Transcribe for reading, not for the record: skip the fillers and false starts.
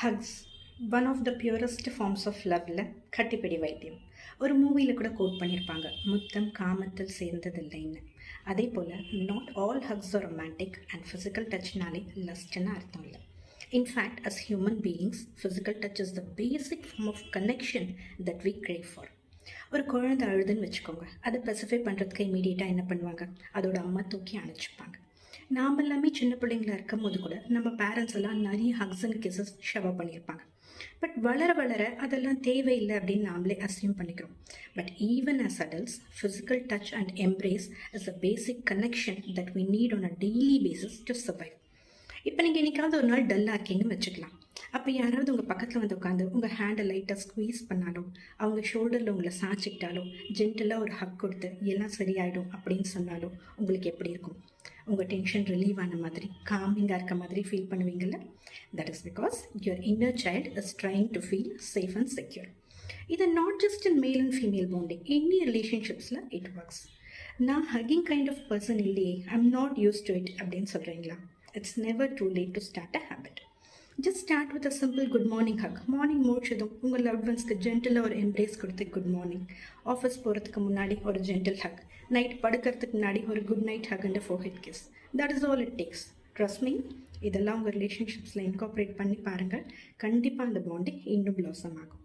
Hugs one of the purest forms of லவ்ல கட்டிப்பிடி வைத்தியம். ஒரு மூவியில் கூட கோட் பண்ணியிருப்பாங்க, முத்தம் காமத்தில் சேர்ந்ததில்லைன்னு. அதே போல் not all hugs are romantic and physical டச்னாலே லஸ்ட்னு அர்த்தம் இல்லை. In fact as human beings physical touch is the basic form of connection that we crave for. ஒரு குழந்தை அழுதுன்னு வச்சுக்கோங்க, அதை ஸ்பெசிஃபை பண்ணுறதுக்கு இமீடியட்டாக என்ன பண்ணுவாங்க, அதோட அம்மா தூக்கி அணைச்சிப்பாங்க. நாம் எல்லாமே சின்ன பிள்ளைங்களா இருக்கும் போது கூட நம்ம பேரண்ட்ஸ் எல்லாம் நிறைய ஹக்ஸ் அண்ட் கிசஸ் ஷவர் பண்ணியிருப்பாங்க. பட் வளர வளர அதெல்லாம் தேவையில்லை அப்படின்னு நாமளே அசியூம் பண்ணிக்கிறோம். But even as adults, physical touch and embrace is a basic connection that we need on a daily basis to survive. இப்போ நீங்கள் என்னைக்காவது ஒரு நாள் டல்லாக இருக்கீங்கன்னு வச்சுக்கலாம். அப்போ யாராவது உங்கள் பக்கத்தில் வந்து உட்காந்து உங்கள் ஹேண்டை லைட்டாக ஸ்குவீஸ் பண்ணாலும், அவங்க ஷோல்டரில் உங்களை சாய்ச்சிக்கிட்டாலும், ஜென்டலாக ஒரு ஹக் கொடுத்து எல்லாம் சரியாயிடும் அப்படின்னு சொன்னாலும் உங்களுக்கு எப்படி இருக்கும்? உங்கள் டென்ஷன் ரிலீவ் ஆன மாதிரி, காமிங்காக இருக்க மாதிரி ஃபீல் பண்ணுவீங்கள்ல? That is because your inner child is trying to feel safe and secure. இது not just in male and female bonding, any ரிலேஷன்ஷிப்ஸில் இட் ஒர்க்ஸ். நான் ஹக்கிங் கைண்ட் ஆஃப் பர்சன் இல்லையே, I'm not used to it அப்படின்னு சொல்கிறீங்களா? It's never too late to start a habit. Just start with a simple good morning hug. Morning முடிச்சதும் உங்கள் love ஒன்ஸ்க்கு ஜென்டலாக ஒரு embrace கொடுத்து good morning. Office போகிறதுக்கு முன்னாடி ஒரு ஜென்டல் ஹக். நைட் படுக்கிறதுக்கு முன்னாடி ஒரு good night hug and forehead kiss. That is all it takes. Trust me, இதெல்லாம் உங்கள் ரிலேஷன்ஷிப்ஸில் இன்கார்பரேட் பண்ணி பாருங்கள். கண்டிப்பாக அந்த பாண்டிங் இன்னும் பிளாசம் ஆகும்.